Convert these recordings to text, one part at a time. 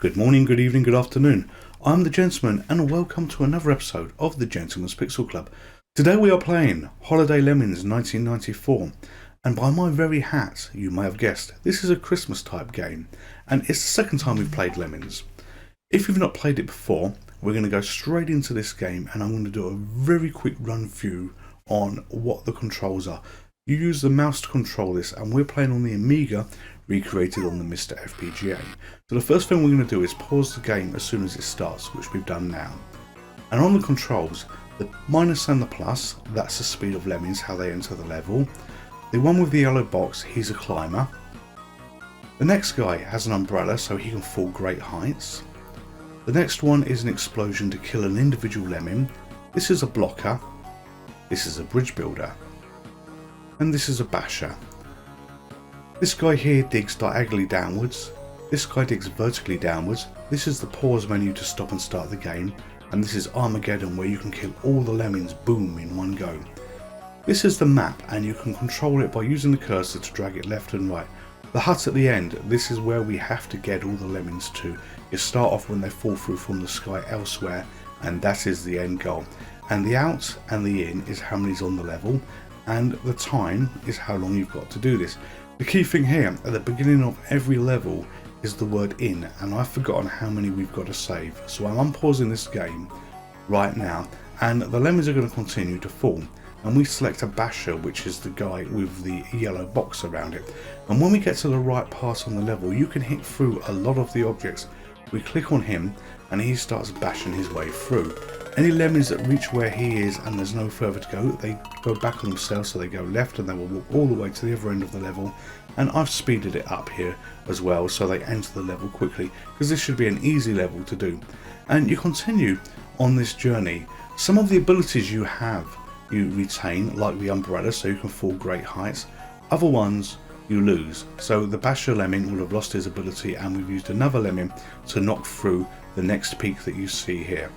Good morning, good evening, good afternoon. I'm the Gentleman and welcome to another episode of the Gentleman's Pixel Club. Today we are playing Holiday Lemmings 1994, and by my very hat, you may have guessed, this is a Christmas type game, and it's the second time we've played Lemmings. If you've not played it before, we're going to go straight into this game and I'm going to do a very quick run through on what the controls are. You use the mouse to control this, and we're playing on the Amiga, recreated on the MiSTer FPGA. So the first thing we're going to do is pause the game as soon as it starts, which we've done now. And on the controls, the minus and the plus, that's the speed of Lemmings, how they enter the level. The one with the yellow box, he's a climber. The next guy has an umbrella so he can fall great heights. The next one is an explosion to kill an individual lemming. This is a blocker. This is a bridge builder. And this is a basher. This guy here digs diagonally downwards. This guy digs vertically downwards. This is the pause menu to stop and start the game. And this is Armageddon, where you can kill all the lemmings, boom, in one go. This is the map, and you can control it by using the cursor to drag it left and right. The hut at the end, this is where we have to get all the lemmings to. You start off when they fall through from the sky elsewhere, and that is the end goal. And the out and the in is how many's on the level, and the time is how long you've got to do this. The key thing here, at the beginning of every level, is the word in, and I've forgotten how many we've got to save. So I'm unpausing this game right now, and the lemmings are going to continue to fall. And we select a basher, which is the guy with the yellow box around it. And when we get to the right part on the level, you can hit through a lot of the objects. We click on him, and he starts bashing his way through. Any lemmings that reach where he is and there's no further to go, they go back on themselves, so they go left and they will walk all the way to the other end of the level. And I've speeded it up here as well, so they enter the level quickly, because this should be an easy level to do. And you continue on this journey. Some of the abilities you have, you retain, like the umbrella, so you can fall great heights. Other ones you lose. So the basher lemming will have lost his ability, and we've used another lemming to knock through the next peak that you see here.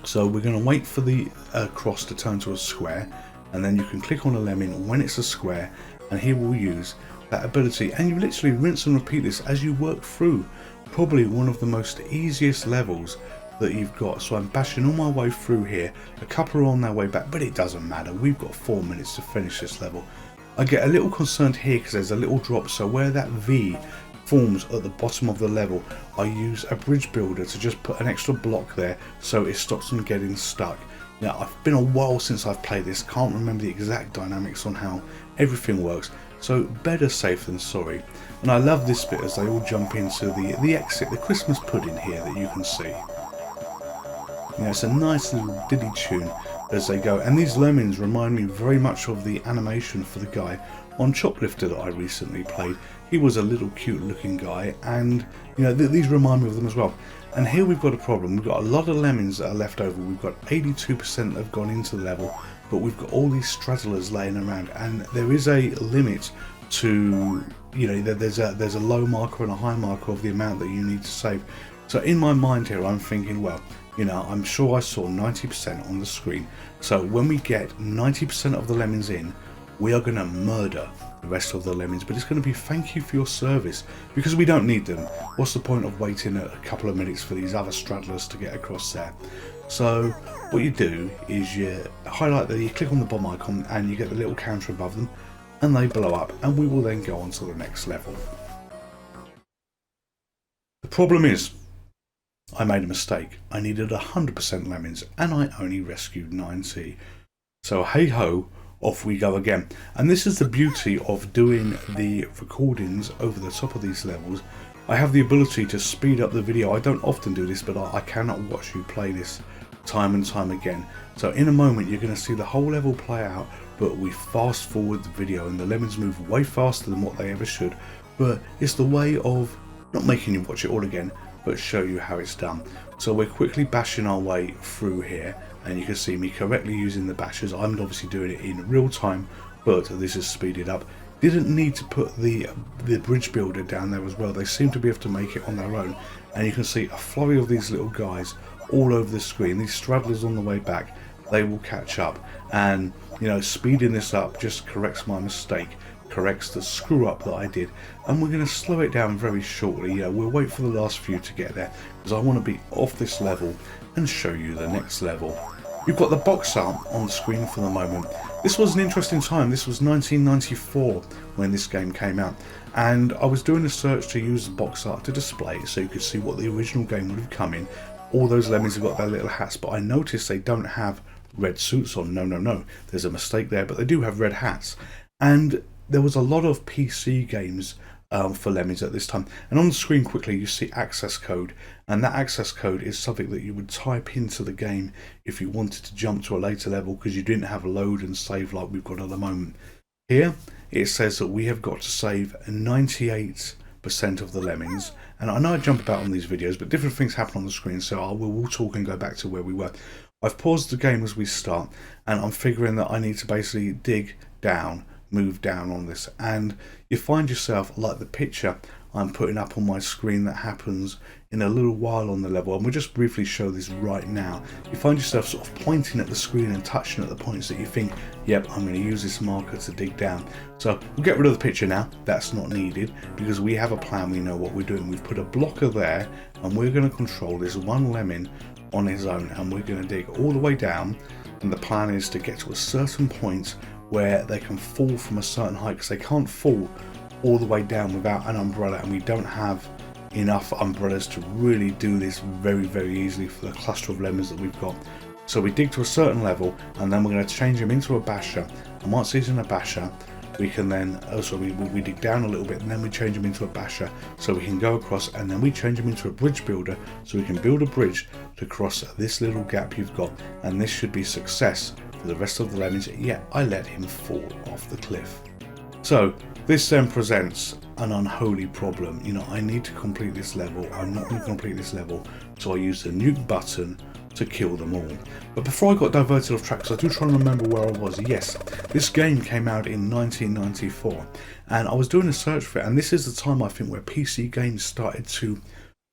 So we're going to wait for the cross to turn to a square, and then you can click on a lemming when it's a square, and he will use that ability. And you literally rinse and repeat this as you work through probably one of the most easiest levels that you've got. So I'm bashing all my way through here. A couple are on their way back, but it doesn't matter. We've got 4 minutes to finish this level. I get a little concerned here because there's a little drop, so where that V forms at the bottom of the level, I use a bridge builder to just put an extra block there so it stops them getting stuck. Now, it's been a while since I've played this, can't remember the exact dynamics on how everything works, so better safe than sorry. And I love this bit as they all jump into the exit, the Christmas pudding here that you can see. You know, it's a nice little diddy tune as they go, and these lemmings remind me very much of the animation for the guy on Choplifter that I recently played. He was a little cute looking guy, and you know, these remind me of them as well. And here we've got a problem. We've got a lot of lemmings that are left over. We've got 82% that have gone into the level, but we've got all these straddlers laying around, and there is a limit to, you know, there's a low marker and a high marker of the amount that you need to save. So in my mind here, I'm thinking, well, you know, I'm sure I saw 90% on the screen. So when we get 90% of the lemmings in, we are going to murder the rest of the lemmings, but it's going to be thank you for your service, because we don't need them. What's the point of waiting a couple of minutes for these other straddlers to get across there? So what you do is you highlight you click on the bomb icon, and you get the little counter above them, and they blow up, and we will then go on to the next level. The problem is, I made a mistake. I needed 100% lemmings, and I only rescued 90. So hey ho, off we go again. And this is the beauty of doing the recordings over the top of these levels. I have the ability to speed up the video. I don't often do this, but I cannot watch you play this time and time again. So in a moment you're going to see the whole level play out, but we fast forward the video, and the lemmings move way faster than what they ever should. But it's the way of not making you watch it all again, but show you how it's done. So we're quickly bashing our way through here, and you can see me correctly using the bashers. I'm obviously doing it in real time, but this is speeded up. Didn't need to put the bridge builder down there as well. They seem to be able to make it on their own, and you can see a flurry of these little guys all over the screen. These straddlers on the way back, they will catch up, and you know, speeding this up just corrects my mistake. corrects the screw up that I did, and we're going to slow it down very shortly. We'll wait for the last few to get there because I want to be off this level and show you the next level. You've got the box art on the screen for the moment. This was an interesting time. This was 1994 when this game came out, and I was doing a search to use the box art to display it so you could see what the original game would have come in. All those lemmings have got their little hats, but I noticed they don't have red suits on. No, there's a mistake there, but they do have red hats. And there was a lot of PC games for Lemmings at this time, and on the screen quickly you see access code, and that access code is something that you would type into the game if you wanted to jump to a later level because you didn't have a load and save like we've got at the moment. Here it says that we have got to save 98% of the Lemmings, and I know I jump about on these videos, but different things happen on the screen, so we'll talk and go back to where we were. I've paused the game as we start, and I'm figuring that I need to basically dig down, move down on this, and you find yourself like the picture I'm putting up on my screen that happens in a little while on the level, and we'll just briefly show this right now. You find yourself sort of pointing at the screen and touching at the points that you think, yep, I'm going to use this marker to dig down. So we'll get rid of the picture now. That's not needed because we have a plan, we know what we're doing. We've put a blocker there, and we're going to control this one lemming on his own, and we're going to dig all the way down, and the plan is to get to a certain point where they can fall from a certain height, because they can't fall all the way down without an umbrella, and we don't have enough umbrellas to really do this very easily for the cluster of lemons that we've got. So we dig to a certain level, and then we're going to change him into a basher, and once he's in a basher we can then we dig down a little bit, and then we change him into a basher so we can go across, and then we change him into a bridge builder so we can build a bridge to cross this little gap you've got, and this should be success for the rest of the lemmings. Yeah, I let him fall off the cliff. So this then presents an unholy problem. I need to complete this level. I'm not going to complete this level, so I use the nuke button to kill them all. But before I got diverted off track, because I do try and remember where I was, yes, this game came out in 1994, and I was doing a search for it, and this is the time I think where PC games started to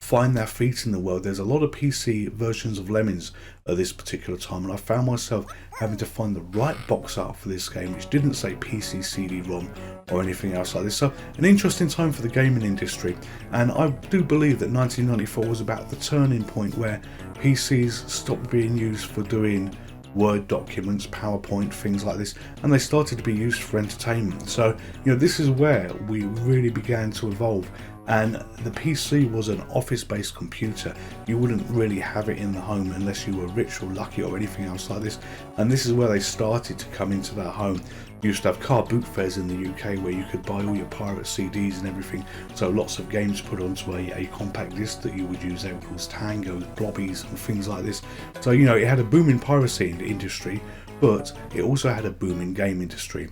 find their feet in the world. There's a lot of PC versions of Lemmings at this particular time, and I found myself having to find the right box art for this game, which didn't say PC CD-ROM or anything else like this. So an interesting time for the gaming industry, and I do believe that 1994 was about the turning point where PCs stopped being used for doing Word documents, PowerPoint, things like this, and they started to be used for entertainment. So this is where we really began to evolve. And the PC was an office-based computer. You wouldn't really have it in the home unless you were rich or lucky or anything else like this. And this is where they started to come into their home. You used to have car boot fairs in the UK where you could buy all your pirate CDs and everything. So lots of games put onto a compact disc that you would use. They were called Tangos, Blobbies and things like this. So it had a booming piracy industry, but it also had a booming game industry.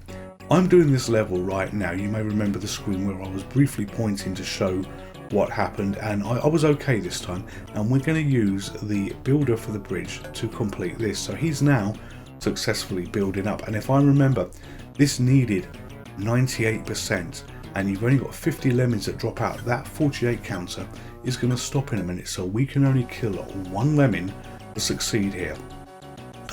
I'm doing this level right now. You may remember the screen where I was briefly pointing to show what happened, and I was okay this time, and we're going to use the builder for the bridge to complete this. So he's now successfully building up, and if I remember, this needed 98%, and you've only got 50 lemons that drop out. That 48 counter is going to stop in a minute, so we can only kill one lemon to succeed here.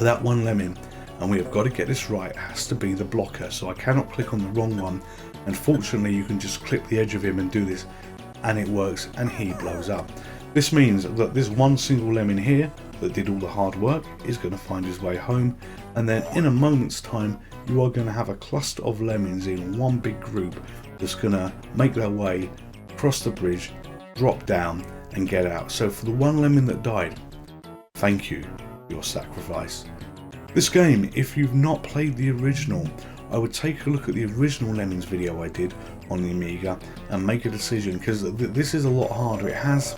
That one lemon, and we have got to get this right, it has to be the blocker, so I cannot click on the wrong one, and fortunately you can just clip the edge of him and do this, and it works, and he blows up. This means that this one single lemon here that did all the hard work is going to find his way home, and then in a moment's time you are going to have a cluster of lemons in one big group that's going to make their way across the bridge, drop down and get out. So for the one lemon that died, thank you for your sacrifice. This game, if you've not played the original, I would take a look at the original Lemmings video I did on the Amiga and make a decision, because this is a lot harder. It has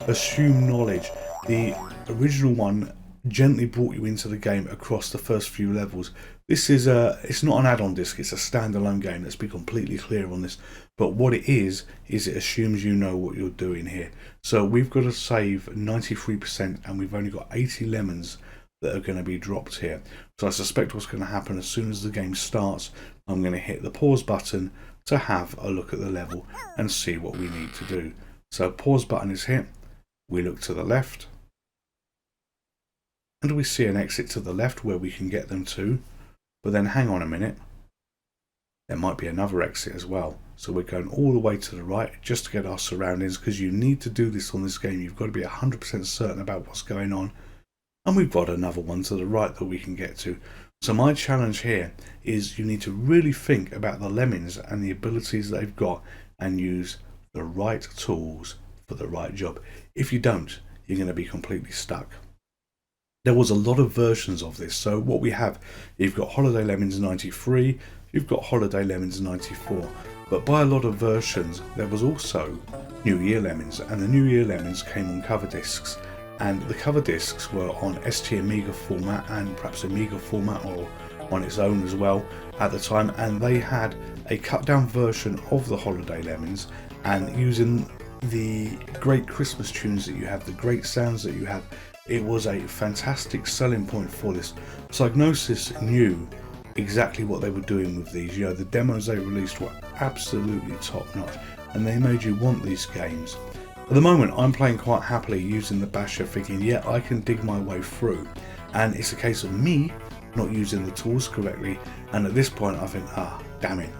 assumed knowledge. The original one gently brought you into the game across the first few levels. This is it's not an add-on disc, it's a standalone game. Let's be completely clear on this. But what it is it assumes you know what you're doing here. So we've got to save 93%, and we've only got 80 lemons that are going to be dropped here. So I suspect what's going to happen as soon as the game starts, I'm going to hit the pause button to have a look at the level and see what we need to do. So pause button is hit, we look to the left, and we see an exit to the left where we can get them to. But then hang on a minute, there might be another exit as well. So we're going all the way to the right just to get our surroundings, because you need to do this on this game. You've got to be 100% certain about what's going on. And we've got another one to the right that we can get to. So my challenge here is you need to really think about the Lemmings and the abilities they've got and use the right tools for the right job. If you don't, you're going to be completely stuck. There was a lot of versions of this. So what we have, you've got Holiday Lemmings 93, you've got Holiday Lemmings 94. But by a lot of versions, there was also New Year Lemmings, and the New Year Lemmings came on cover discs. And the cover discs were on ST Amiga format and perhaps Amiga format, or on its own as well at the time. And they had a cut down version of the Holiday Lemmings, and using the great Christmas tunes that you have, the great sounds that you have, it was a fantastic selling point for this. Psygnosis knew exactly what they were doing with these. You know, the demos they released were absolutely top notch, and they made you want these games. At the moment, I'm playing quite happily using the basher, thinking, yeah, I can dig my way through. And it's a case of me not using the tools correctly. And at this point, I think, damn it.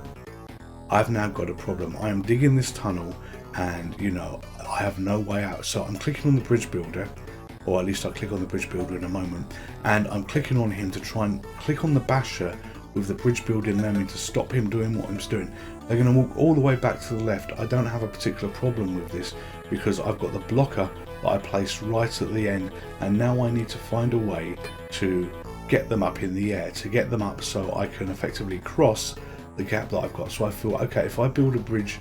I've now got a problem. I am digging this tunnel and, you know, I have no way out. So I'm clicking on the bridge builder, or at least I'll click on the bridge builder in a moment. And I'm clicking on him to try and click on the basher with the bridge building lemming to stop him doing what he's doing. They're going to walk all the way back to the left. I don't have a particular problem with this because I've got the blocker that I placed right at the end, and now I need to find a way to get them up in the air, to get them up so I can effectively cross the gap that I've got. So I feel, okay, if I build a bridge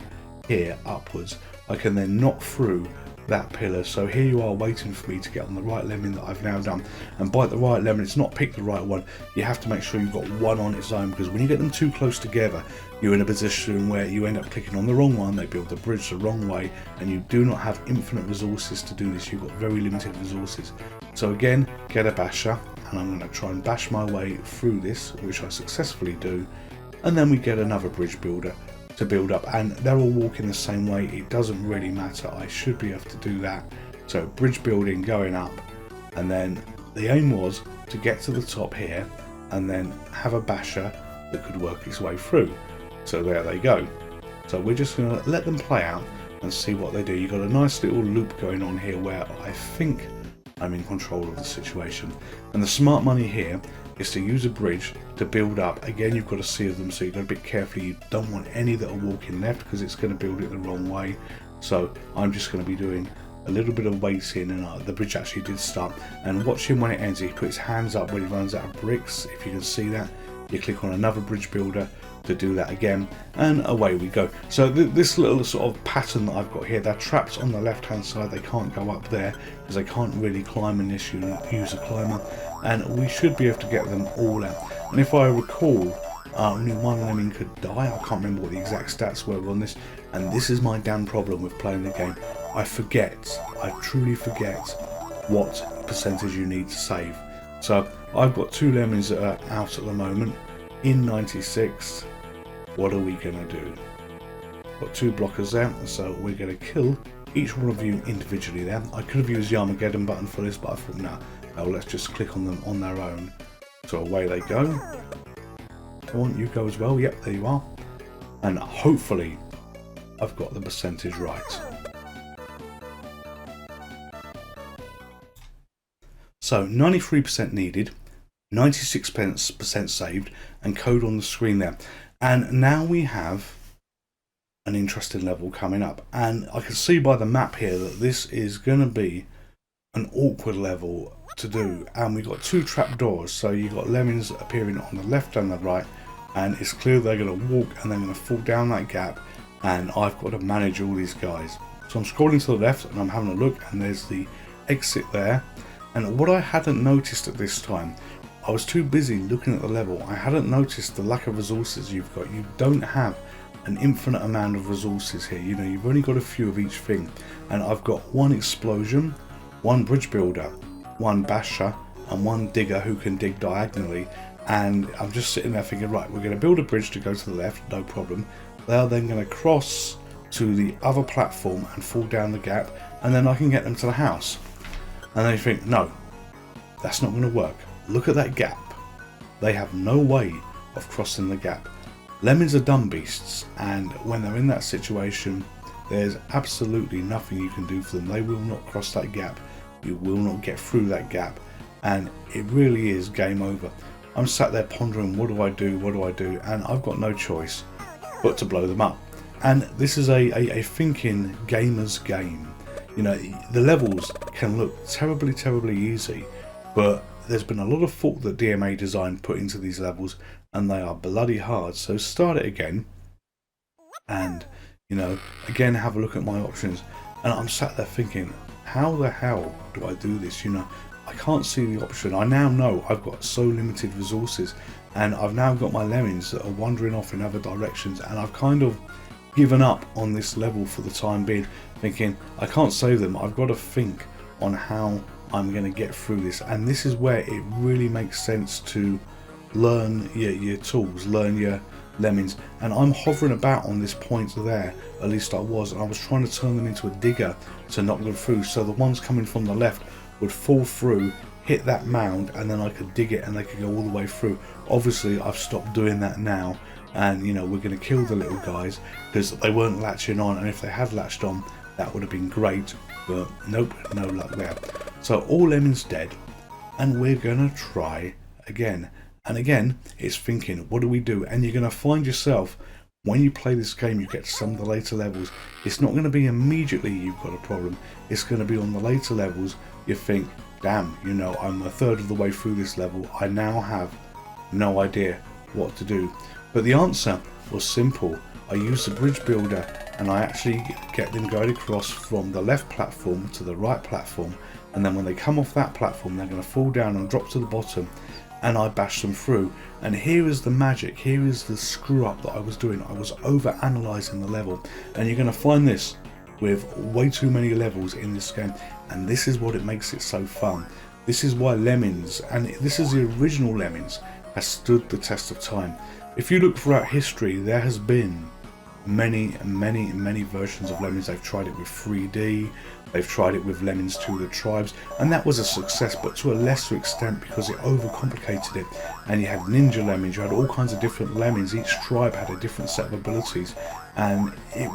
here upwards, I can then knock through that pillar. So here you are waiting for me to get on the right lemming that I've now done. And by the right lemon, it's not pick the right one. You have to make sure you've got one on its own, because when you get them too close together, you're in a position where you end up clicking on the wrong one. They build the bridge the wrong way, and you do not have infinite resources to do this. You've got very limited resources. So again, get a basher, and I'm going to try and bash my way through this, which I successfully do. And then we get another bridge builder to build up, and they're all walking the same way. It doesn't really matter. I should be able to do that. So bridge building going up, and then the aim was to get to the top here and then have a basher that could work its way through. So there they go. So we're just going to let them play out and see what they do. You've got a nice little loop going on here where I think I'm in control of the situation. And the smart money here is to use a bridge to build up. Again, you've got to see them, so you've got to be careful. You don't want any that are walking left, because it's going to build it the wrong way. So I'm just going to be doing a little bit of waiting, and the bridge actually did start. And watch him when it ends. He puts his hands up when he runs out of bricks. If you can see that, you click on another bridge builder to do that again, and away we go. So this little sort of pattern that I've got here, they're trapped on the left hand side. They can't go up there because they can't really climb unless you use a climber, and we should be able to get them all out. And if I recall, only one lemming could die. I can't remember what the exact stats were on this, and this is my damn problem with playing the game. I truly forget what percentage you need to save. So I've got two lemmings that are out at the moment in 96. What are we gonna do? Got two blockers there, so we're gonna kill each one of you individually there. I could have used the Armageddon button for this, but I thought, no, let's just click on them on their own. So away they go. Come on, you go as well. Yep, there you are. And hopefully I've got the percentage right. So 93% needed, 96% saved, and code on the screen there. And now we have an interesting level coming up. And I can see by the map here that this is going to be an awkward level to do. And we've got two trapdoors. So you've got lemmings appearing on the left and the right. And it's clear they're going to walk and they're going to fall down that gap. And I've got to manage all these guys. So I'm scrolling to the left and I'm having a look, and there's the exit there. And what I hadn't noticed at this time, I was too busy looking at the level. I hadn't noticed the lack of resources you've got. You don't have an infinite amount of resources here. You know, you've only got a few of each thing. And I've got one explosion, one bridge builder, one basher, and one digger who can dig diagonally. And I'm just sitting there thinking, right, we're going to build a bridge to go to the left, no problem. They're then going to cross to the other platform and fall down the gap, and then I can get them to the house. And then you think, no, that's not going to work. Look at that gap. They have no way of crossing the gap. Lemons are dumb beasts, and when they're in that situation, there's absolutely nothing you can do for them. They will not cross that gap. You will not get through that gap, and it really is game over. I'm sat there pondering, what do I do, what do I do? And I've got no choice but to blow them up. And this is a thinking gamer's game. You know, the levels can look terribly easy, but there's been a lot of thought that DMA design put into these levels, and they are bloody hard. So start it again, and you know, again have a look at my options. And I'm sat there thinking, how the hell do I do this? You know, I can't see the option. I now know I've got so limited resources, and I've now got my lemmings that are wandering off in other directions, and I've kind of given up on this level for the time being, thinking I can't save them. I've got to think on how I'm going to get through this, and this is where it really makes sense to learn your tools, learn your lemmings. And I'm hovering about on this point there, at least I was, and I was trying to turn them into a digger to knock them through, so the ones coming from the left would fall through, hit that mound, and then I could dig it and they could go all the way through. Obviously I've stopped doing that now, and you know, we're going to kill the little guys because they weren't latching on, and if they had latched on, that would have been great, but nope, no luck there. So all lemmings dead, and we're going to try again. And again, it's thinking, what do we do? And you're going to find yourself, when you play this game, you get to some of the later levels, it's not going to be immediately you've got a problem. It's going to be on the later levels, you think, damn, you know, I'm a third of the way through this level, I now have no idea what to do. But the answer was simple. I used the bridge builder, and I actually get them going across from the left platform to the right platform, and then when they come off that platform, they're going to fall down and drop to the bottom, and I bash them through. And here is the magic, here is the screw up that I was doing. I was over analysing the level, and you're going to find this with way too many levels in this game, and this is what it makes it so fun. This is why Lemmings, and this is the original Lemmings, has stood the test of time. If you look throughout history, there has been many versions of Lemmings. They've tried it with 3D, they've tried it with Lemmings 2 the Tribes, and that was a success, but to a lesser extent because it overcomplicated it. And you had ninja lemmings, you had all kinds of different lemmings, each tribe had a different set of abilities, and it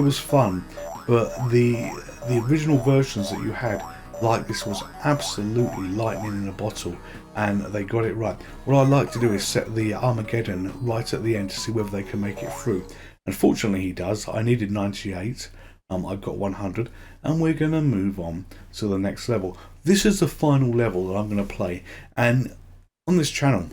was fun. But the original versions that you had, like this, was absolutely lightning in a bottle, and they got it right. What I like to do is set the Armageddon right at the end to see whether they can make it through. Unfortunately he does. I needed 98, I've got 100, and we're going to move on to the next level. This is the final level that I'm going to play, and on this channel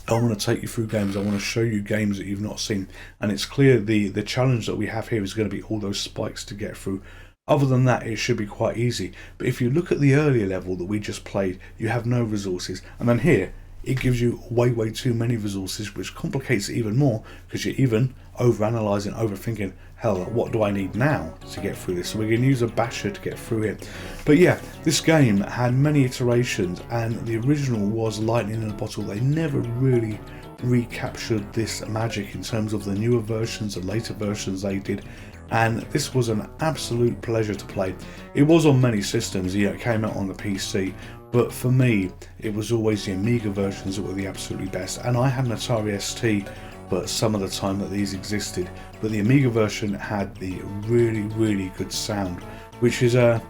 I want to take you through games, I want to show you games that you've not seen, and it's clear the challenge that we have here is going to be all those spikes to get through. Other than that, it should be quite easy. But if you look at the earlier level that we just played, you have no resources, and then here it gives you way too many resources, which complicates it even more because you're even over-analysing, overthinking, hell, what do I need now to get through this? So we're going to use a basher to get through it. But yeah, this game had many iterations, and the original was lightning in a bottle. They never really recaptured this magic in terms of the newer versions, the later versions they did, and this was an absolute pleasure to play. It was on many systems, yeah, it came out on the PC, but for me it was always the Amiga versions that were the absolutely best. And I had an Atari ST, but some of the time that these existed, but the Amiga version had the really good sound, which is an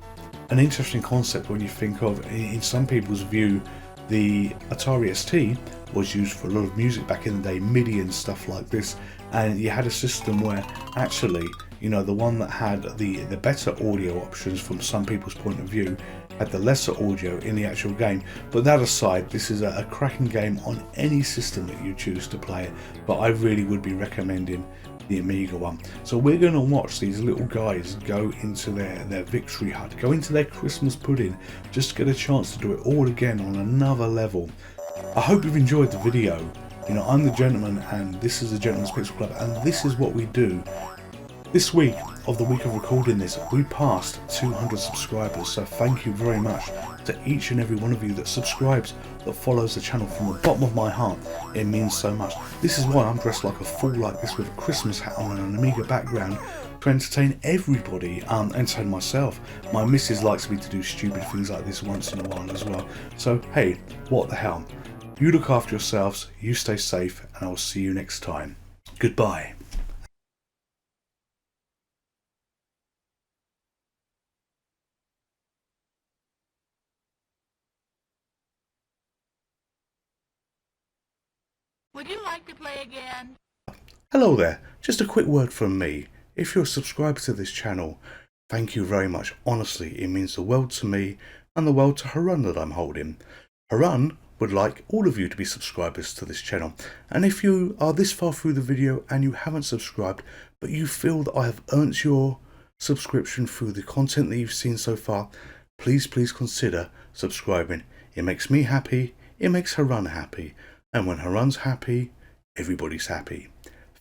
interesting concept when you think of, in some people's view, the Atari ST was used for a lot of music back in the day, MIDI and stuff like this, and you had a system where actually, you know, the one that had the better audio options from some people's point of view had the lesser audio in the actual game. But that aside, this is a cracking game on any system that you choose to play it, but I really would be recommending the Amiga one. So we're going to watch these little guys go into their victory hut, go into their Christmas pudding, just to get a chance to do it all again on another level. I hope you've enjoyed the video. You know, I'm the Gentleman, and this is the Gentleman's Pixel Club, and this is what we do. This week, of the week of recording this, we passed 200 subscribers, so thank you very much to each and every one of you that subscribes, that follows the channel. From the bottom of my heart, it means so much. This is why I'm dressed like a fool like this, with a Christmas hat on and an Amiga background, to entertain everybody, entertain myself. My missus likes me to do stupid things like this once in a while as well. So hey, what the hell. You look after yourselves, you stay safe, and I will see you next time. Goodbye. Would you like to play again? Hello there, just a quick word from me. If you're a subscriber to this channel, thank you very much. Honestly, it means the world to me and the world to Harun that I'm holding. Harun would like all of you to be subscribers to this channel. And if you are this far through the video and you haven't subscribed, but you feel that I have earned your subscription through the content that you've seen so far, please consider subscribing. It makes me happy, it makes Harun happy. And when Harun's happy, everybody's happy.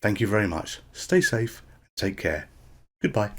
Thank you very much. Stay safe and take care. Goodbye.